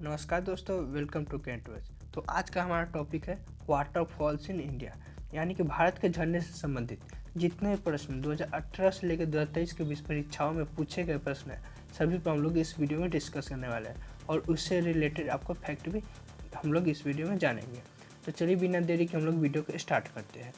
नमस्कार दोस्तों, welcome to कैंटवेज। तो आज का हमारा टॉपिक है वाटरफॉल्स इन इंडिया, यानी कि भारत के झरने से संबंधित जितने भी प्रश्न 2018 से लेकर 2023 के बीच परीक्षाओं में पूछे गए प्रश्न हैं, सभी को हम लोग इस वीडियो में डिस्कस करने वाले हैं और उससे रिलेटेड आपको फैक्ट भी हम लोग इस वीडियो में जानेंगे। तो चलिए बिना देरी के हम लोग वीडियो को स्टार्ट करते हैं।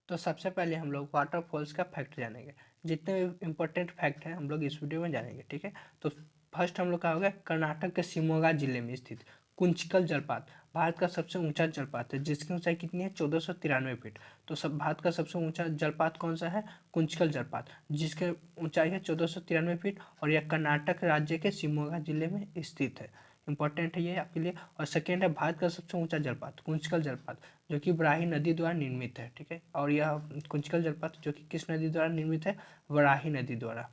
तो सबसे पहले हम लोग वाटरफॉल्स का फैक्ट जानेंगे। जितने भी इम्पोर्टेंट फैक्ट हैं हम लोग इस वीडियो में जानेंगे, ठीक है। तो फर्स्ट हम लोग का होगा कर्नाटक के शिवमोगा जिले में स्थित कुंचिकल जलपात भारत का सबसे ऊंचा जलपात है, जिसकी ऊंचाई कितनी है? 1493 फीट। तो सब भारत का सबसे ऊंचा जलपात कौन सा है? कुंचिकल जलपात, जिसकी ऊंचाई है 1493 फीट और यह कर्नाटक राज्य के शिवमोगा जिले में स्थित है। इंपॉर्टेंट है ये आपके लिए। और सेकेंड है भारत का सबसे ऊंचा जलपात कुंचिकल जलपात, जो कि बराही नदी द्वारा निर्मित है, ठीक है। और यह कुंचिकल जलपात जो कि किस नदी द्वारा निर्मित है? बराही नदी द्वारा।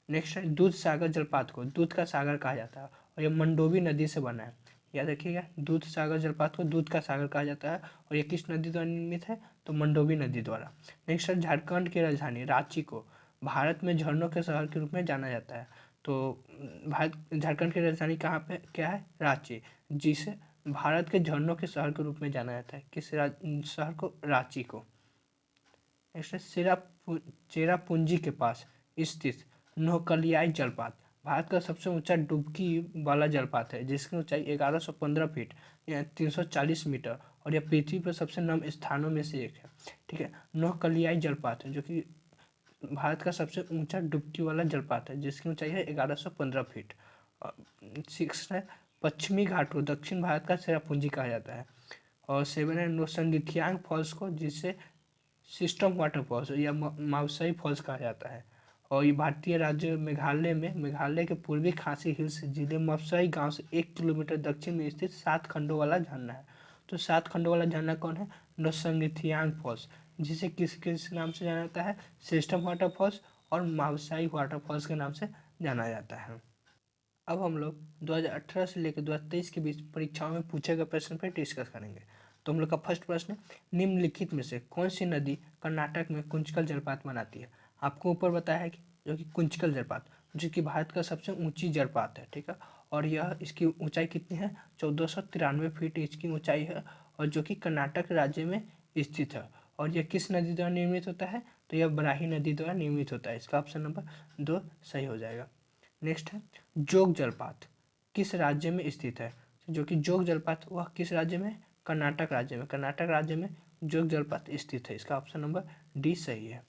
नेक्स्ट है दूध सागर जलपात को दूध का सागर कहा जाता है और यह मंडोवी नदी से बना है। याद रखिएगा, दूध सागर जलपात को दूध का सागर कहा जाता है और यह किस नदी द्वारा निर्मित है? तो मंडोवी नदी द्वारा। नेक्स्ट है झारखंड की राजधानी रांची को भारत में झरनों के शहर के रूप में जाना जाता है। तो भारत झारखंड की राजधानी कहाँ पे क्या है? रांची, जिसे भारत के झरनों के शहर के रूप में जाना जाता है। किस शहर को? रांची को। नेक्स्ट है चेरापूंजी के पास स्थित नोहकलियाई जलपात भारत का सबसे ऊंचा डुबकी वाला जलपात है, जिसकी ऊंचाई 1115 फीट या 340 मीटर और यह पृथ्वी पर सबसे नम स्थानों में से एक है, ठीक है। नोहकलियाई जलपात है जो कि भारत का सबसे ऊंचा डुबकी वाला जलपात है, जिसकी ऊंचाई है 1115 फीट। सिक्स है पश्चिमी घाट को दक्षिण भारत का चेरापूंजी कहा जाता है। और सेवन है नोसंगिथियांग फॉल्स को, जिसे सिस्टम वाटरफॉल्स या मावसाई फॉल्स कहा जाता है। और ये भारतीय राज्य मेघालय के पूर्वी खासी हिल्स जिले मफसई गांव से 1 किलोमीटर दक्षिण में स्थित 7 खंडों वाला झरना है। तो 7 खंडों वाला झरना कौन है? नोसंगिथियांग फॉल्स, जिसे किस किस नाम से जाना जाता है? सिस्टम वाटरफॉल्स और मावसाई वाटरफॉल्स के नाम से जाना जाता है। अब हम लोग 2018 से लेकर 2023 के बीच परीक्षाओं में पूछे गए प्रश्न पर डिस्कस करेंगे। तो हम लोग का फर्स्ट प्रश्न है, निम्नलिखित में से कौन सी नदी कर्नाटक में कुंचिकल जलपात बनाती है? आपको ऊपर बताया है कि जो कि कुंचिकल जलपात, जो कि भारत का सबसे ऊंची जलपात है, ठीक है। और यह इसकी ऊंचाई कितनी है? 1493 फीट इसकी ऊंचाई है और जो कि कर्नाटक राज्य में स्थित है। और यह किस नदी द्वारा निर्मित होता है? तो यह बराही नदी द्वारा निर्मित होता है। इसका ऑप्शन नंबर 2 सही हो जाएगा। नेक्स्ट है जोग जलपात किस राज्य में स्थित है? जो कि जोग जलपात वह किस राज्य में? कर्नाटक राज्य में। कर्नाटक राज्य में जोग जलपात स्थित है। इसका ऑप्शन नंबर डी सही है।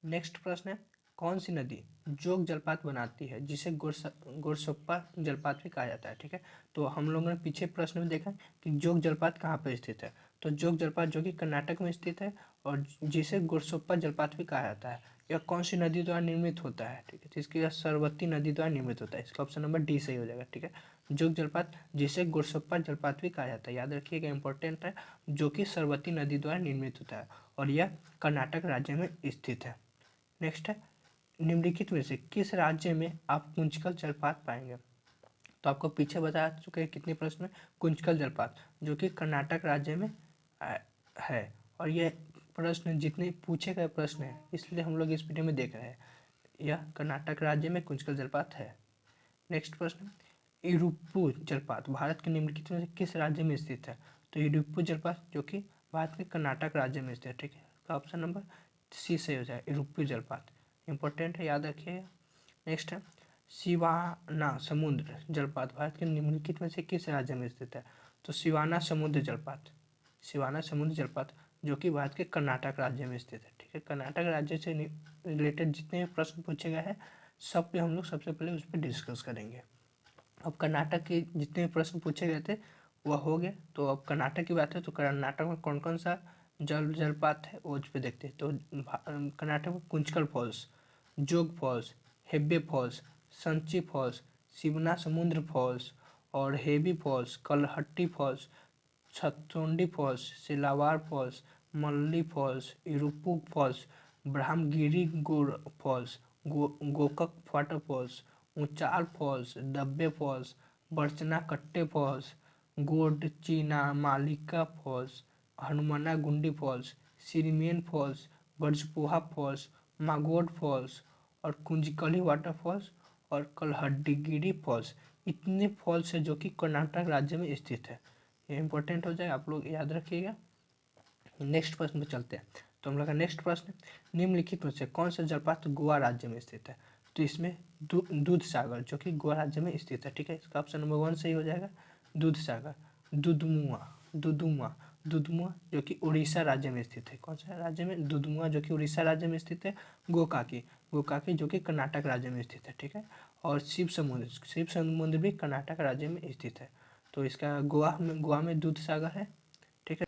नेक्स्ट प्रश्न है, कौन सी नदी जोग जलपात बनाती है जिसे गोरसोप्पा जलपात भी कहा जाता है, ठीक है। तो हम लोगों ने पीछे प्रश्न में देखा कि जोग जलपात कहाँ पर स्थित है। तो जोग जलपात जो कि कर्नाटक में स्थित है और जिसे गोरसोप्पा जलपात भी कहा जाता है, यह कौन सी नदी द्वारा निर्मित होता है? ठीक है, तो इसकी सरस्वती नदी द्वारा निर्मित होता है। इसका ऑप्शन नंबर डी सही हो जाएगा, ठीक है। जोग जलपात जिसे गोरसोप्पा जलपात भी कहा जाता है, याद रखिएगा, इंपॉर्टेंट है, जो कि सरस्वती नदी द्वारा निर्मित होता है और यह कर्नाटक राज्य में स्थित है। नेक्स्ट है, निम्नलिखित में से किस राज्य में आप कुंचिकल जलपात पाएंगे? तो आपको पीछे बता चुके हैं कितने प्रश्न में, कुंचिकल जलपात जो कि कर्नाटक राज्य में है। और ये प्रश्न जितने पूछे गए प्रश्न हैं, इसलिए हम लोग इस वीडियो में देख रहे हैं। यह कर्नाटक राज्य में कुंचिकल जलपात है। नेक्स्ट प्रश्न, इरुप्पु जलपात भारत के निम्नलिखित में से किस राज्य में स्थित है? तो इरुप्पु जलपात जो कि भारत के कर्नाटक राज्य में स्थित है, ठीक है। इसका ऑप्शन नंबर सी सही हो जाए, इरुप्पु जलपात इंपॉर्टेंट है, याद रखिएगा। नेक्स्ट है सिवाना समुद्र जलपात भारत के निम्नलिखित में से किस राज्य में स्थित है? तो सिवाना समुद्र जलपात जो कि भारत के कर्नाटक राज्य में स्थित है, ठीक है। कर्नाटक राज्य से रिलेटेड जितने भी प्रश्न पूछे गए हैं, सब पे हम लोग सबसे पहले उस पर डिस्कस करेंगे। अब कर्नाटक के जितने भी प्रश्न पूछे गए थे वह हो गए। तो अब कर्नाटक की बात है, तो कर्नाटक में कौन कौन सा जलपात है वो उस पर देखते हैं। तो कर्नाटक में Kunchikal falls, Jog falls, Hebbe falls, Sanchi falls, Shivana Samudra falls और Hebbi falls, Kalhatti falls, Chathondi falls, Silavar falls, Malli falls, Iruppu falls, Brahmagiri गोर falls, Gokak water falls, Unchal falls, Dabbe falls, Barachana Katte falls, Godachina Malika falls, Hanumana Gundi falls, Sirimane falls, Barajpoha falls, Magod falls और कुंजकली वाटर फॉल्स और कलहड्डीगिरी फॉल्स। इतने फॉल्स है जो कि कर्नाटक राज्य में स्थित है। ये इंपॉर्टेंट हो जाए, आप लोग याद रखिएगा। नेक्स्ट प्रश्न पे चलते हैं। तो हम लोग का नेक्स्ट प्रश्न, निम्नलिखित में से कौन सा जलप्रपात गोवा राज्य में स्थित है? तो इसमें दूध सागर जो कि गोवा राज्य में स्थित है, ठीक है। इसका ऑप्शन नंबर 1 सही हो जाएगा, दूध सागर। दुधमुआ दुधुआ दुधमुआ जो कि उड़ीसा राज्य में स्थित है। कौन सा राज्य में? दुधमुआ जो कि उड़ीसा राज्य में स्थित है। गोकाकी गोकाकी जो कि कर्नाटक राज्य में स्थित है, ठीक है। और शिव समुद्र भी कर्नाटक राज्य में स्थित है। तो इसका गोवा में दूध सागर है, ठीक है।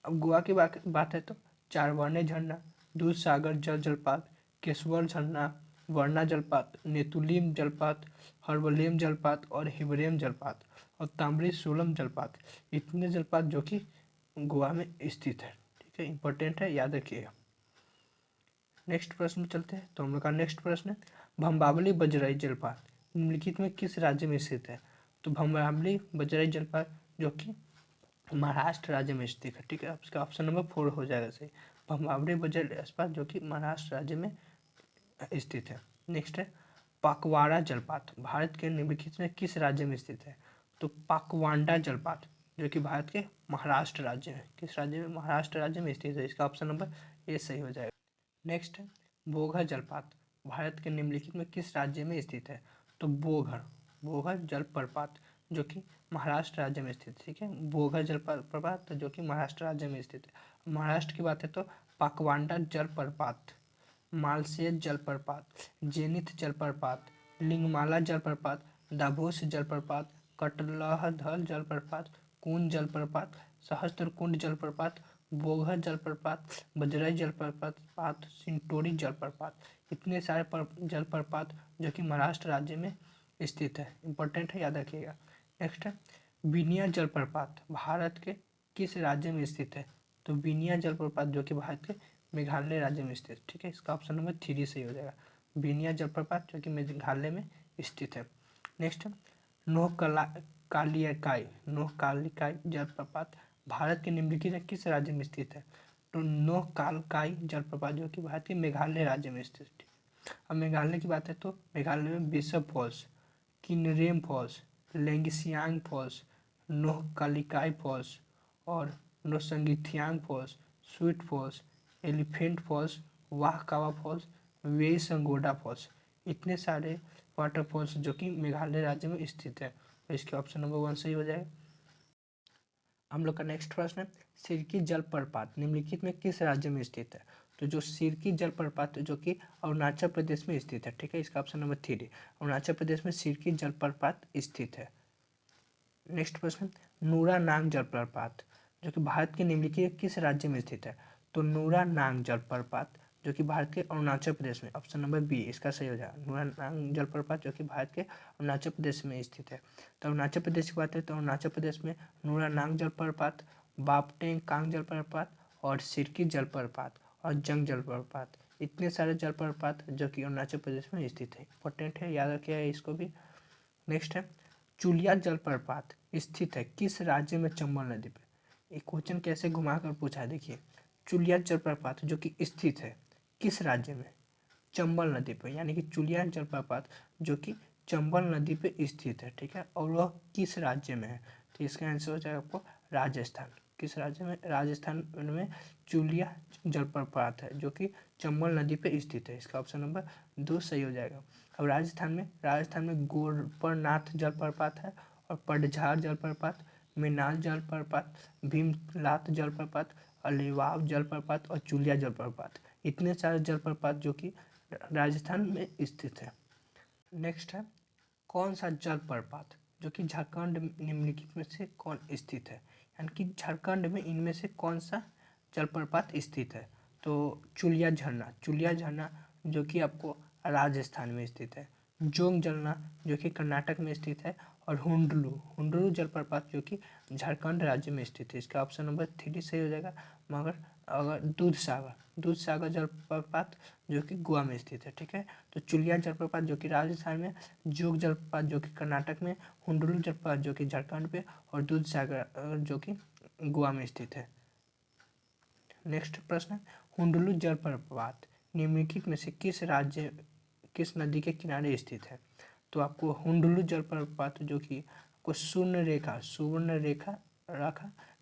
अब गोवा की बात है तो चारवाने झरना, दूध सागर जलपात, केशवर झरना, वर्णा जलपात, नेतुलिम जलपात, हर्बलेम जलपात और हिबरेम जलपात और ताम्री सोलम जलपात, इतने जलपात जो कि गोवा में स्थित है, ठीक है। इंपॉर्टेंट है, याद रखिएगा। नेक्स्ट प्रश्न में चलते हैं। तो हम लोग का नेक्स्ट प्रश्न है, भंबावली बजराई जलपात निम्नलिखित में किस राज्य में स्थित है? तो भंबावली बजराई जलपात जो कि महाराष्ट्र राज्य में स्थित है, ठीक है। इसका ऑप्शन नंबर 4 हो जाएगा सही, भंबावली बजट जलपात जो कि महाराष्ट्र राज्य में स्थित है। नेक्स्ट है, पाकवाड़ा जलपात भारत के निम्नलिखित में किस राज्य में स्थित है? तो पाकवांडा जलपात जो कि भारत के महाराष्ट्र राज्य में, किस राज्य में? महाराष्ट्र राज्य में स्थित है। इसका ऑप्शन नंबर ए सही हो जाएगा। नेक्स्ट है, बोघर जलपात भारत के निम्नलिखित में किस राज्य में स्थित है? तो बोघर जलप्रपात जो कि महाराष्ट्र राज्य में स्थित है, ठीक है। बोघर जलप्रपात जो कि महाराष्ट्र राज्य में स्थित है। महाराष्ट्र की बात है तो पाकवांडा जलप्रपात, मालसेज जलप्रपात, जेनिथ जलप्रपात, लिंगमाला जलप्रपात, दाभोस जलप्रपात, कटलहधल जलप्रपात, कुंज जलप्रपात, सहस्त्रकुंड जलप्रपात, बोघर जलप्रपात, बजराई जलप्रपात, सिंटोरी जलप्रपात, इतने सारे जलप्रपात जो कि महाराष्ट्र राज्य में स्थित है। इंपॉर्टेंट है, याद रखिएगा। नेक्स्ट है, बिनिया जलप्रपात भारत के किस राज्य में स्थित है? तो बिनिया जलप्रपात जो कि भारत के मेघालय राज्य में स्थित, ठीक है। इसका ऑप्शन नंबर 3 सही हो जाएगा, बिनिया जलप्रपात जो कि मेघालय में स्थित है। नेक्स्ट है, नोहकालिकाई जलप्रपात भारत के निम्नलिखित में किस राज्य में स्थित है? तो नोहकालकाई जलप्रपात जो कि भारत के मेघालय राज्य में स्थित है। अब मेघालय की बात है तो मेघालय में Bishop falls, Kynrem falls, Langshiang falls, Nohkalikai falls और Nohsngithiang falls, Sweet falls, Elephant falls, Wahkaba falls, Weisawdong falls, इतने सारे वाटरफॉल्स जो कि मेघालय राज्य में स्थित है। तो इसके ऑप्शन नंबर 1 सही हो जाएगा। हम लोग का नेक्स्ट प्रश्न है, सिरकी जलप्रपात निम्नलिखित में किस राज्य में स्थित है? तो जो सिरकी जलप्रपात जो कि अरुणाचल प्रदेश में स्थित है, ठीक है। इसका ऑप्शन नंबर 3 अरुणाचल प्रदेश में सिरकी जलप्रपात स्थित है। नेक्स्ट प्रश्न, नूरा नांग जलप्रपात जो कि भारत के निम्नलिखित किस राज्य में स्थित है? तो नूरा नांग जलप्रपात जो कि भारत के अरुणाचल प्रदेश में, ऑप्शन नंबर बी इसका सही हो जाएगा। नूरा नांग जलप्रपात जो कि भारत के अरुणाचल प्रदेश में स्थित है। तो अरुणाचल प्रदेश की बात है तो अरुणाचल प्रदेश में नूरा नांग जलप्रपात, बापटेंग कांग जलप्रपात और सिरकी जलप्रपात और जंग जलप्रपात, इतने सारे जलप्रपात जो कि अरुणाचल प्रदेश में स्थित है। इंपॉर्टेंट है, याद रखिएगा इसको भी। नेक्स्ट है, चुलिया जलप्रपात स्थित है किस राज्य में? चंबल नदी पे। एक क्वेश्चन कैसे घुमाकर पूछा है, देखिए। चुलिया जलप्रपात जो कि स्थित है किस राज्य में? चंबल नदी पे, यानी कि चुलिया जलप्रपात जो कि चंबल नदी पे स्थित है, ठीक है। और वह किस राज्य में है? तो इसका आंसर हो जाएगा आपको राजस्थान। किस राज्य में? राजस्थान में चुलिया जलप्रपात है जो कि चंबल नदी पे स्थित है। इसका ऑप्शन नंबर 2 सही हो जाएगा। अब राजस्थान में गोरपरनाथ जलप्रपात है और पडझार जलप्रपात, मेनाल जलप्रपात, भीमलात जलप्रपात, अलीवाव जलप्रपात और चुलिया जलप्रपात, इतने सारे जलप्रपात जो कि राजस्थान में स्थित है। नेक्स्ट है, कौन सा जलप्रपात जो कि झारखंड निम्नलिखित में से कौन स्थित है? यानी कि झारखंड में इनमें से कौन सा जलप्रपात स्थित है? तो चुलिया झरना जो कि आपको राजस्थान में स्थित है। जोंग झरना जो कि कर्नाटक में स्थित है और हुंडलू जलप्रपात जो कि झारखंड राज्य में स्थित है। इसका ऑप्शन नंबर 3 सही हो जाएगा। मगर अगर दूध सागर जलप्रपात जो कि गोवा में स्थित है, ठीक है। तो चुलिया जलप्रपात जो कि राजस्थान में, जोग जलप्रपात जो कि कर्नाटक में, हुंडलू जलप्रपात जो कि झारखंड पे और दूध सागर जो कि गोवा में स्थित है। नेक्स्ट प्रश्न, हुंडलू जलप्रपात निम्नलिखित में से किस नदी के किनारे स्थित है? तो आपको हुंडलू जलप्रपात जो कि आपको सुवर्ण रेखा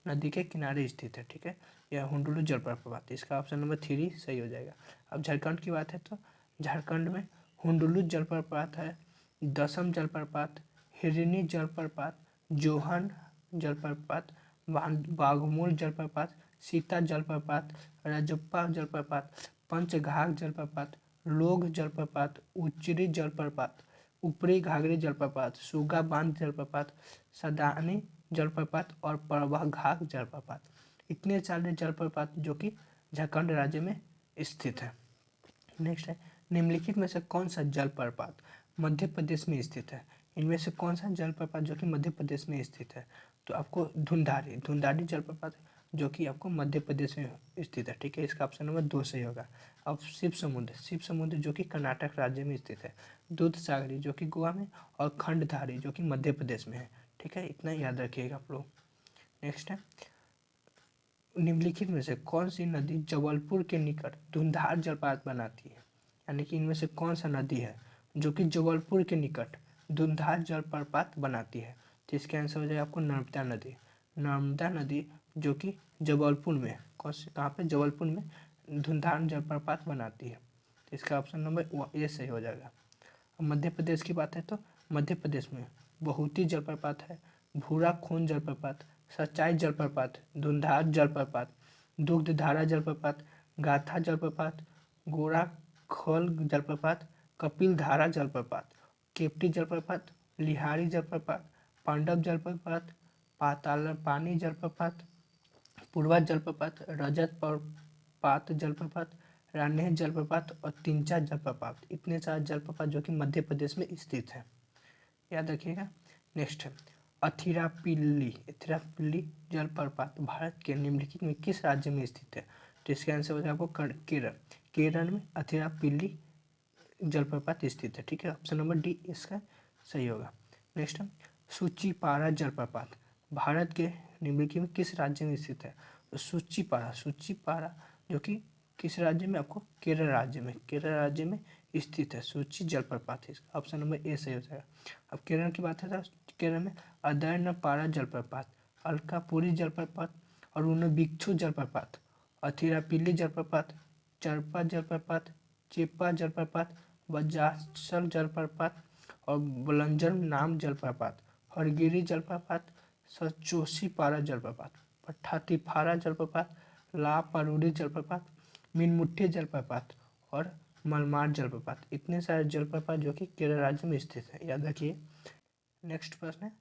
नदी के किनारे स्थित है, ठीक है। यह हुंडलू जलप्रपात, इसका ऑप्शन नंबर 3 सही हो जाएगा। अब झारखंड की बात है तो झारखंड में हुंडलू जलप्रपात है, दसम जलप्रपात, हिरनी जलप्रपात, जोहन जलप्रपात, बाघमूल जलप्रपात, सीता जलप्रपात, राजप्पा जलप्रपात, पंचघाघ जलप्रपात, लोग जलप्रपात, उच्चरी जलप्रपात, ऊपरी घाघरी जलप्रपात, सुगा बांध जलप्रपात, सदानी जलप्रपात और परवा घाघ जलप्रपात। इतने सारे जलप्रपात जो कि झारखंड राज्य में स्थित है। नेक्स्ट है, निम्नलिखित में से कौन सा जलप्रपात मध्य प्रदेश में स्थित है? इनमें से कौन सा जलप्रपात जो कि मध्य प्रदेश में स्थित है? तो आपको धुंधारी जलप्रपात जो कि आपको मध्य प्रदेश में स्थित है, ठीक है। इसका ऑप्शन नंबर 2 सही होगा। अब शिव समुद्र जो कि कर्नाटक राज्य में स्थित है, दूध सागरी जो कि गोवा में, और खंडधारी जो कि मध्य प्रदेश में है, ठीक है। इतना याद रखिएगा आप लोग। नेक्स्ट है, निम्नलिखित में से कौन सी नदी जबलपुर के निकट धुंधार जलप्रपात बनाती है? यानी कि इनमें से कौन सा नदी है जो कि जबलपुर के निकट धुंधार जलप्रपात बनाती है? तो इसका आंसर हो जाएगा आपको नर्मदा नदी जो कि जबलपुर में, कहाँ पे, जबलपुर में धुंधार जलप्रपात बनाती है। तो इसका ऑप्शन नंबर ए सही हो जाएगा। अब मध्य प्रदेश की बात है तो मध्य प्रदेश में बहुती जलप्रपात है, भूरा खून जलप्रपात, सच्चाई जलप्रपात, धुंधार जलप्रपात, दुग्धधारा जलप्रपात, गाथा जलप्रपात, गोरा खोल जलप्रपात, कपिल धारा जलप्रपात, केप्टी जलप्रपात, लिहारी जलप्रपात, पांडव जलप्रपात, पाताल पानी जलप्रपात, पूर्वा जलप्रपात, रजत प्रपात जलप्रपात, रान्हे जलप्रपात और तिंचा जलप्रपात। इतने सारे जलप्रपात जो कि मध्य प्रदेश में स्थित है, याद रखिएगा। नेक्स्ट है, अथिरापल्ली जलप्रपात भारत के निम्नलिखित में किस राज्य में स्थित है? तो इसका आंसर हो जाएगा आपको केरल में अथिरापल्ली जलप्रपात स्थित है, ठीक है। ऑप्शन नंबर डी इसका सही होगा। नेक्स्ट है, सूचीपारा जलप्रपात भारत के निम्नलिखित में किस राज्य में स्थित है? तो सूचीपारा जो कि किस राज्य में, आपको केरल राज्य में स्थित है सूची जलप्रपात है। इसका ऑप्शन नंबर ए सही हो जाएगा। अब केरल की बात है तो केरल में अदयनपारा जलप्रपात, अलकापुरी जलप्रपात, और उनबिच्छु जलप्रपात, अथिरापल्ली जलप्रपात, चरपा जलप्रपात, चेप्पा जलप्रपात, बजासल जलप्रपात और बलंजर नाम जलप्रपात, हरगिरी जलप्रपात, सचोसीपारा जलप्रपात, पठातीपारा जलप्रपात, लापारूडी जलप्रपात, मीनमुट्ठी जलप्रपात और मलमार जलप्रपात। इतने सारे जलप्रपात जो कि केरल राज्य में स्थित है, याद रखिए। नेक्स्ट प्रश्न है,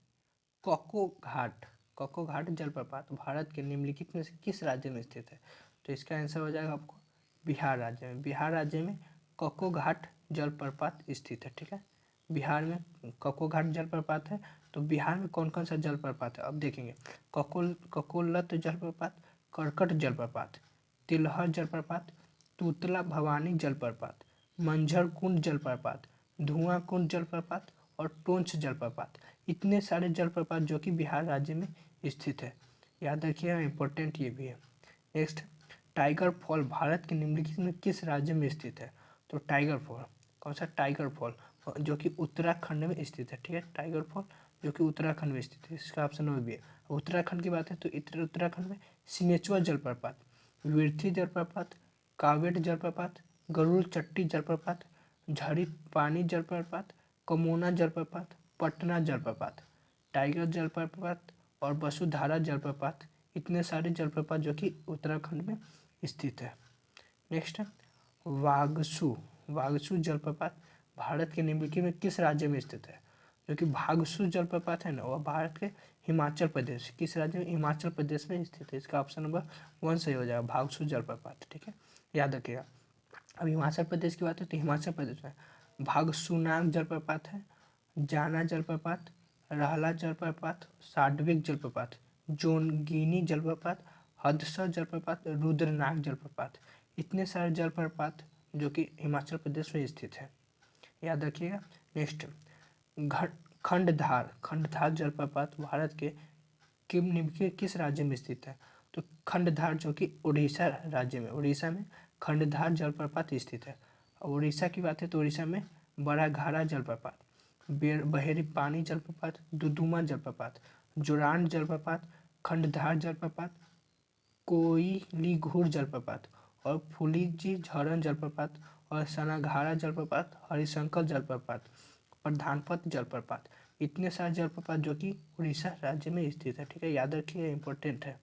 कक्को घाट जलप्रपात भारत के निम्नलिखित में से किस राज्य में स्थित है? तो इसका आंसर हो जाएगा आपको बिहार राज्य में कक्को घाट जलप्रपात स्थित है, ठीक है। बिहार में कक्को घाट जलप्रपात है। तो बिहार में कौन कौन सा जलप्रपात है अब देखेंगे, ककोलत जलप्रपात, करकट जलप्रपात, तिलहर जलप्रपात, तूतला भवानी जलप्रपात, मंझर कुंड जलप्रपात, धुआं कुंड जलप्रपात और टोंच जलप्रपात। इतने सारे जलप्रपात जो कि बिहार राज्य में स्थित है, याद रखिएगा, इंपॉर्टेंट ये भी है। नेक्स्ट, टाइगर फॉल भारत के निम्नलिखित में किस राज्य में स्थित है? तो टाइगर फॉल, कौन सा? टाइगर फॉल जो कि उत्तराखंड में स्थित है, ठीक है। टाइगर फॉल जो कि उत्तराखंड में स्थित है, इसका ऑप्शन नंबर बी है। उत्तराखंड की बात है तो उत्तराखंड में सिनेचुआ जलप्रपात, विर्थी जलप्रपात, कावेट जलप्रपात, गरुड़ चट्टी जलप्रपात, झड़ी पानी जलप्रपात, कमोना जलप्रपात, पटना जलप्रपात, टाइगर जलप्रपात और वसुधारा जलप्रपात। इतने सारे जलप्रपात जो कि उत्तराखंड में स्थित है। नेक्स्ट है, वागसू जलप्रपात भारत के निम्नलिखित में किस राज्य में स्थित है? जो कि भागसू जलप्रपात है ना, वह भारत के हिमाचल प्रदेश, किस राज्य में? हिमाचल प्रदेश में स्थित है। इसका ऑप्शन नंबर 1 सही हो जाएगा, भागसू जलप्रपात, ठीक है, याद रखिएगा। अब हिमाचल प्रदेश की बात है तो हिमाचल प्रदेश में भागसूनाग जलप्रपात है, जाना जलप्रपात, रहला जलप्रपात, साड्विक जलप्रपात, जोनगिनी जलप्रपात, हदसर जलप्रपात, रुद्रनाग जलप्रपात। इतने सारे जलप्रपात जो कि हिमाचल प्रदेश में स्थित है, याद रखिएगा। नेक्स्ट, खंडधार जलप्रपात भारत के निम्नलिखित किस राज्य में स्थित है? तो खंडधार जो कि उड़ीसा में खंडधार जलप्रपात स्थित है। और उड़ीसा की बात है तो उड़ीसा में बड़ा घारा जलप्रपात, बहेरी पानी जलप्रपात, दुदुमा जलप्रपात, जोरान जलप्रपात, खंडधार जलप्रपात, कोयलीघूर जलप्रपात और फूलीजी झरन जलप्रपात और सनाघारा जलप्रपात, हरिशंकर जलप्रपात, प्रधानपत जलप्रपात। इतने सारे जलप्रपात जो कि उड़ीसा राज्य में स्थित है। ठीक है, याद रखिए, इंपॉर्टेंट है।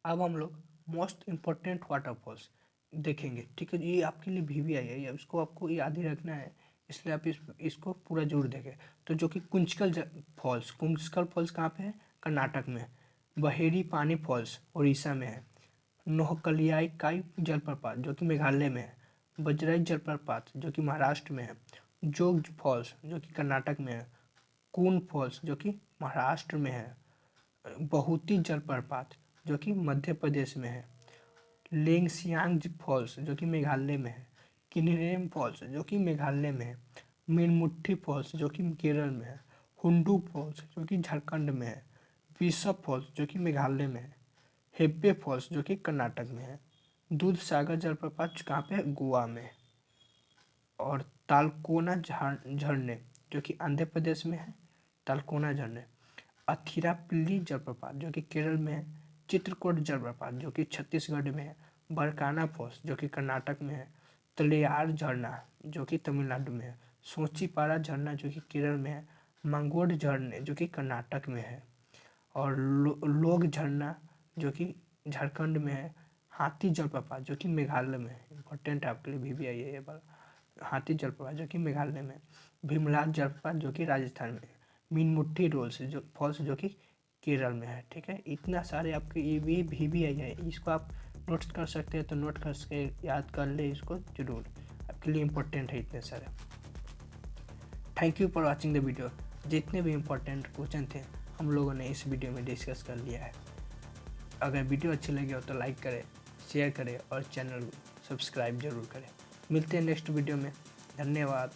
अब हम लोग मोस्ट इम्पोर्टेंट वाटरफॉल्स देखेंगे। ठीक है, ये आपके लिए VVI है, इसको आपको याद ही रखना है, इसलिए आप इसको पूरा जरूर देखें। तो जो कि कुंचकल फॉल्स कहाँ पे है? कर्नाटक में। बहेरी पानी फॉल्स उड़ीसा में है। नोहकलियाई जलप्रपात जो कि मेघालय में है। बजराई जलप्रपात जो कि महाराष्ट्र में है। जोग फॉल्स जो कि कर्नाटक में है। कून फॉल्स जो कि महाराष्ट्र में है। बहुती जलप्रपात जो कि मध्य प्रदेश में है। लेंगसियांग फॉल्स जो कि मेघालय में है। किन्हिरेम फॉल्स जो कि मेघालय में है। मीनमुट्ठी फॉल्स जो कि केरल में है। हुंडू फॉल्स जो कि झारखंड में है। बिशप फॉल्स जो कि मेघालय में है। हेब्बे फॉल्स जो कि कर्नाटक में है। दूध सागर जलप्रपात कहाँ पे है? गोवा में। और तालकोना झरने जो कि आंध्र प्रदेश में है। तालकोना झरने। अथिरापल्ली जलप्रपात जो कि केरल में है। चित्रकूट जलप्रपात जो कि छत्तीसगढ़ में है। बरकाना फॉल्स जो कि कर्नाटक में है। तलेयार झरना जो कि तमिलनाडु में है। सोचीपारा झरना जो कि केरल में है। मंगोड झरने जो कि कर्नाटक में है। और लोग झरना जो कि झारखंड में है। हाथी जलप्रपात जो कि मेघालय में है। इंपॉर्टेंट है आपके लिए, VVI है ये बार। हाथी जलप्रपात जो कि मेघालय में। भीमलाल जलप्रपात जो कि राजस्थान में। मीनमुट्ठी रोल्स जो फॉल्स जो कि केरल में है। ठीक है, इतना सारे आपके ये भी VVI है, इसको आप नोट्स कर सकते हैं, तो नोट कर सके, याद कर ले इसको जरूर, आपके लिए इम्पोर्टेंट है इतने सारे। Thank you for watching the video. जितने भी इम्पोर्टेंट क्वेश्चन थे हम लोगों ने इस वीडियो में डिस्कस कर लिया है। अगर वीडियो अच्छी लगी हो तो लाइक करें, शेयर करें और चैनल सब्सक्राइब जरूर करें। मिलते हैं नेक्स्ट वीडियो में। धन्यवाद।